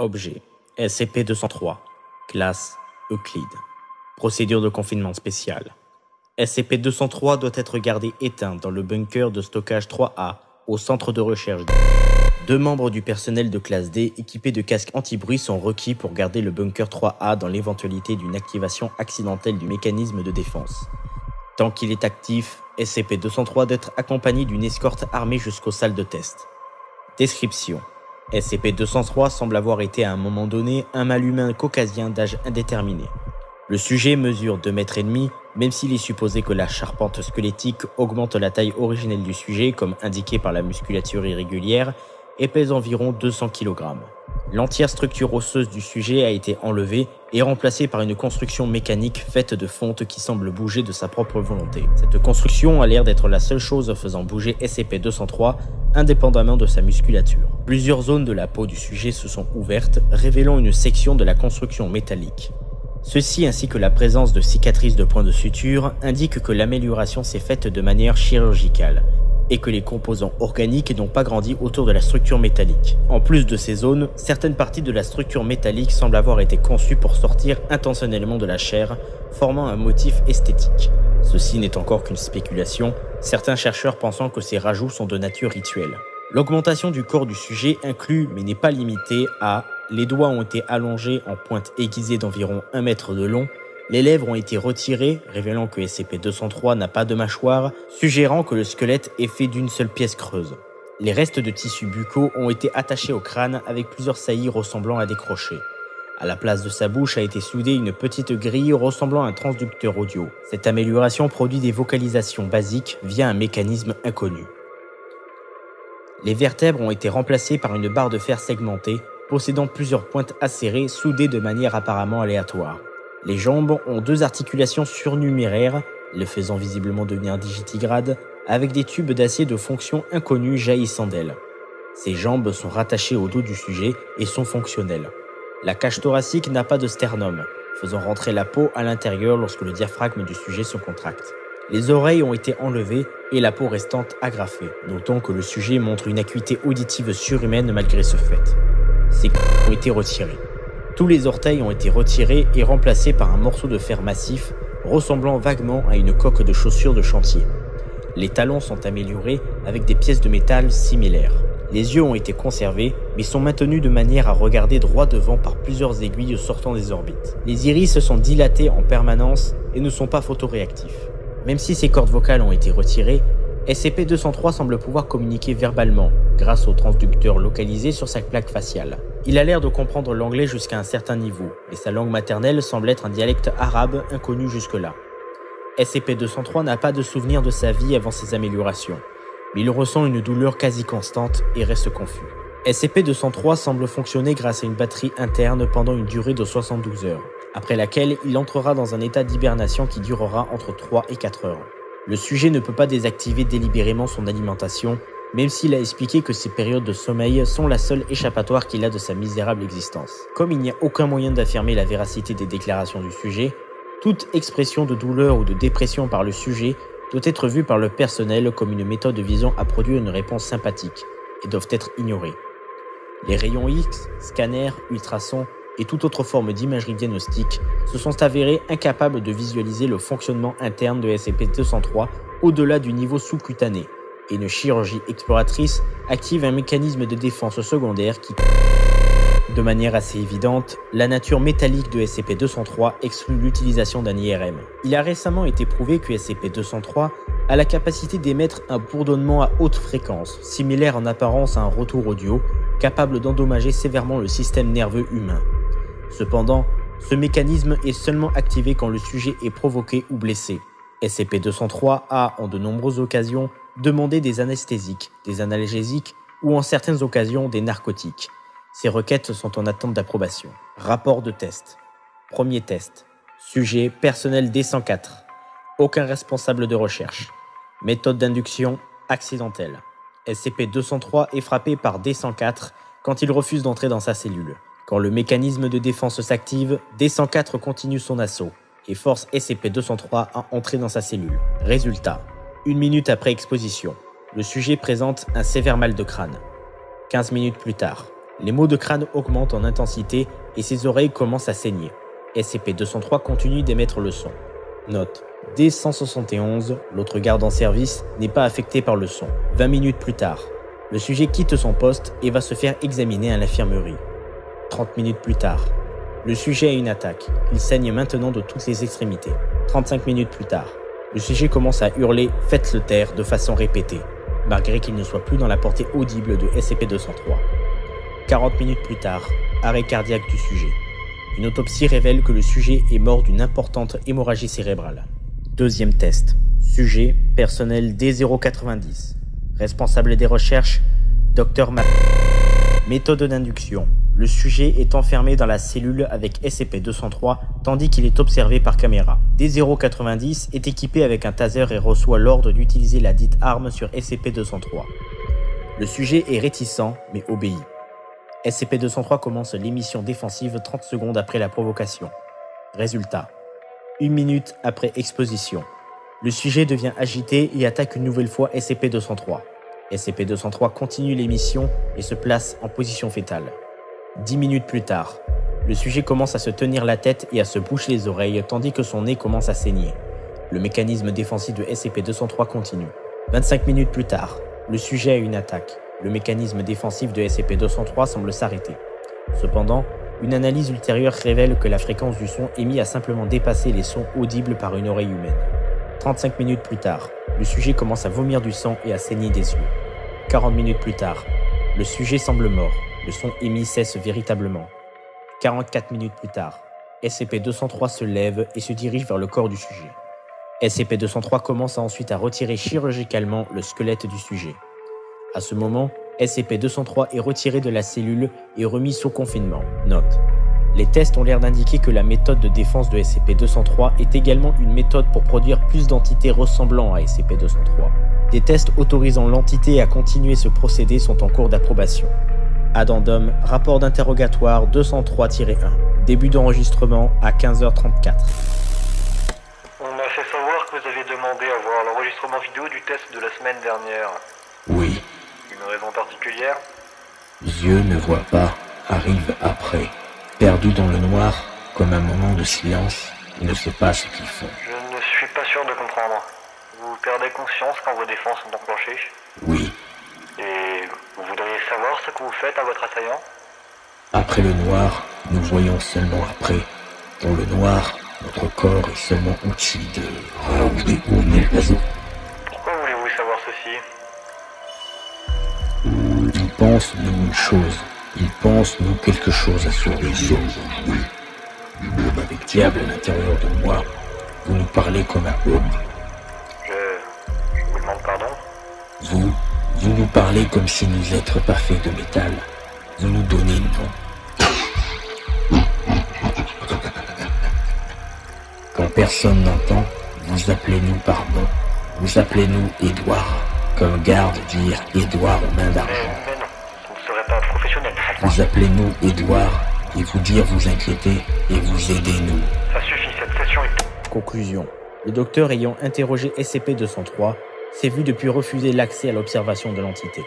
Objet SCP-203. Classe Euclide. Procédure de confinement spéciale. SCP-203 doit être gardé éteint dans le bunker de stockage 3A au centre de recherche. 2 membres du personnel de classe D équipés de casques anti-bruit sont requis pour garder le bunker 3A dans l'éventualité d'une activation accidentelle du mécanisme de défense. Tant qu'il est actif, SCP-203 doit être accompagné d'une escorte armée jusqu'aux salles de test. Description. SCP-203 semble avoir été à un moment donné un mâle humain caucasien d'âge indéterminé. Le sujet mesure 2,5 mètres, même s'il est supposé que la charpente squelettique augmente la taille originelle du sujet, comme indiqué par la musculature irrégulière, et pèse environ 200 kg. L'entière structure osseuse du sujet a été enlevée et remplacée par une construction mécanique faite de fonte qui semble bouger de sa propre volonté. Cette construction a l'air d'être la seule chose faisant bouger SCP-203, indépendamment de sa musculature. Plusieurs zones de la peau du sujet se sont ouvertes, révélant une section de la construction métallique. Ceci ainsi que la présence de cicatrices de points de suture indiquent que l'amélioration s'est faite de manière chirurgicale et que les composants organiques n'ont pas grandi autour de la structure métallique. En plus de ces zones, certaines parties de la structure métallique semblent avoir été conçues pour sortir intentionnellement de la chair, formant un motif esthétique. Ceci n'est encore qu'une spéculation, certains chercheurs pensant que ces rajouts sont de nature rituelle. L'augmentation du corps du sujet inclut, mais n'est pas limitée à: les doigts ont été allongés en pointe aiguisée d'environ 1 mètre de long, les lèvres ont été retirées, révélant que SCP-203 n'a pas de mâchoire, suggérant que le squelette est fait d'une seule pièce creuse. Les restes de tissus buccaux ont été attachés au crâne avec plusieurs saillies ressemblant à des crochets. À la place de sa bouche a été soudée une petite grille ressemblant à un transducteur audio. Cette amélioration produit des vocalisations basiques via un mécanisme inconnu. Les vertèbres ont été remplacées par une barre de fer segmentée, possédant plusieurs pointes acérées soudées de manière apparemment aléatoire. Les jambes ont 2 articulations surnuméraires, le faisant visiblement devenir digitigrade, avec des tubes d'acier de fonction inconnue jaillissant d'elles. Ces jambes sont rattachées au dos du sujet et sont fonctionnelles. La cage thoracique n'a pas de sternum, faisant rentrer la peau à l'intérieur lorsque le diaphragme du sujet se contracte. Les oreilles ont été enlevées et la peau restante agrafée. Notons que le sujet montre une acuité auditive surhumaine malgré ce fait. Ses couilles ont été retirées. Tous les orteils ont été retirés et remplacés par un morceau de fer massif ressemblant vaguement à une coque de chaussure de chantier. Les talons sont améliorés avec des pièces de métal similaires. Les yeux ont été conservés, mais sont maintenus de manière à regarder droit devant par plusieurs aiguilles sortant des orbites. Les iris sont dilatés en permanence et ne sont pas photoréactifs. Même si ses cordes vocales ont été retirées, SCP-203 semble pouvoir communiquer verbalement, grâce au transducteur localisé sur sa plaque faciale. Il a l'air de comprendre l'anglais jusqu'à un certain niveau, mais sa langue maternelle semble être un dialecte arabe inconnu jusque-là. SCP-203 n'a pas de souvenir de sa vie avant ces améliorations, mais il ressent une douleur quasi constante et reste confus. SCP-203 semble fonctionner grâce à une batterie interne pendant une durée de 72 heures, après laquelle il entrera dans un état d'hibernation qui durera entre 3 et 4 heures. Le sujet ne peut pas désactiver délibérément son alimentation, même s'il a expliqué que ces périodes de sommeil sont la seule échappatoire qu'il a de sa misérable existence. Comme il n'y a aucun moyen d'affirmer la véracité des déclarations du sujet, toute expression de douleur ou de dépression par le sujet doit être vue par le personnel comme une méthode visant à produire une réponse sympathique et doivent être ignorées. Les rayons X, scanners, ultrasons et toute autre forme d'imagerie diagnostique se sont avérés incapables de visualiser le fonctionnement interne de SCP-203 au-delà du niveau sous-cutané, et une chirurgie exploratrice active un mécanisme de défense secondaire qui, de manière assez évidente, la nature métallique de SCP-203 exclut l'utilisation d'un IRM. Il a récemment été prouvé que SCP-203 a la capacité d'émettre un bourdonnement à haute fréquence, similaire en apparence à un retour audio, capable d'endommager sévèrement le système nerveux humain. Cependant, ce mécanisme est seulement activé quand le sujet est provoqué ou blessé. SCP-203 a, en de nombreuses occasions, demandé des anesthésiques, des analgésiques ou en certaines occasions des narcotiques. Ces requêtes sont en attente d'approbation. Rapport de test. Premier test. Sujet personnel D104. Aucun responsable de recherche. Méthode d'induction accidentelle. SCP-203 est frappé par D104 quand il refuse d'entrer dans sa cellule. Quand le mécanisme de défense s'active, D104 continue son assaut et force SCP-203 à entrer dans sa cellule. Résultat. 1 minute après exposition, le sujet présente un sévère mal de crâne. 15 minutes plus tard, Les maux de crâne augmentent en intensité et ses oreilles commencent à saigner. SCP-203 continue d'émettre le son. Note. D-171, l'autre garde en service, n'est pas affecté par le son. 20 minutes plus tard, le sujet quitte son poste et va se faire examiner à l'infirmerie. 30 minutes plus tard, le sujet a une attaque. Il saigne maintenant de toutes les extrémités. 35 minutes plus tard, le sujet commence à hurler « Faites-le taire » de façon répétée, malgré qu'il ne soit plus dans la portée audible de SCP-203. 40 minutes plus tard, arrêt cardiaque du sujet. Une autopsie révèle que le sujet est mort d'une importante hémorragie cérébrale. Deuxième test. Sujet, personnel D090. Responsable des recherches, Dr. Méthode d'induction. Le sujet est enfermé dans la cellule avec SCP-203 tandis qu'il est observé par caméra. D090 est équipé avec un taser et reçoit l'ordre d'utiliser la dite arme sur SCP-203. Le sujet est réticent mais obéit. SCP-203 commence l'émission défensive 30 secondes après la provocation. Résultat. 1 minute après exposition. Le sujet devient agité et attaque une nouvelle fois SCP-203. SCP-203 continue l'émission et se place en position fétale. 10 minutes plus tard, le sujet commence à se tenir la tête et à se boucher les oreilles tandis que son nez commence à saigner. Le mécanisme défensif de SCP-203 continue. 25 minutes plus tard, le sujet a une attaque. Le mécanisme défensif de SCP-203 semble s'arrêter. Cependant, une analyse ultérieure révèle que la fréquence du son émis a simplement dépassé les sons audibles par une oreille humaine. 35 minutes plus tard, le sujet commence à vomir du sang et à saigner des yeux. 40 minutes plus tard, le sujet semble mort. Le son émis cesse véritablement. 44 minutes plus tard, SCP-203 se lève et se dirige vers le corps du sujet. SCP-203 commence ensuite à retirer chirurgicalement le squelette du sujet. À ce moment, SCP-203 est retiré de la cellule et remis sous confinement. Note. Les tests ont l'air d'indiquer que la méthode de défense de SCP-203 est également une méthode pour produire plus d'entités ressemblant à SCP-203. Des tests autorisant l'entité à continuer ce procédé sont en cours d'approbation. Addendum, rapport d'interrogatoire 203-1. Début d'enregistrement à 15h34. On m'a fait savoir que vous avez demandé à voir l'enregistrement vidéo du test de la semaine dernière. Oui. Une raison particulière? Yeux ne voient pas, arrive après. Perdu dans le noir, comme un moment de silence, il ne sait pas ce qu'ils font. Je ne suis pas sûr de comprendre. Vous perdez conscience quand vos défenses sont enclenchées? Oui. Et vous voudriez savoir ce que vous faites à votre assaillant? Après le noir, nous voyons seulement après. Dans le noir, notre corps est seulement outil de... Pourquoi voulez-vous savoir ceci? Ils pensent nous une chose. Ils pensent nous quelque chose à surveiller. Avec diable à l'intérieur de moi, vous nous parlez comme un homme. Je vous demande pardon? Vous nous parlez comme si nous étions pas faits de métal. Vous nous donnez une nom. Quand personne n'entend, vous appelez-nous par nom. Vous appelez-nous Édouard, comme garde dire Édouard aux mains d'argent. Mais non, vous ne serez pas professionnel. Vous appelez-nous Édouard et vous dire vous inquiéter et vous aider nous. Ça suffit, cette session est... Conclusion. Le docteur ayant interrogé SCP-203 s'est vu depuis refuser l'accès à l'observation de l'entité.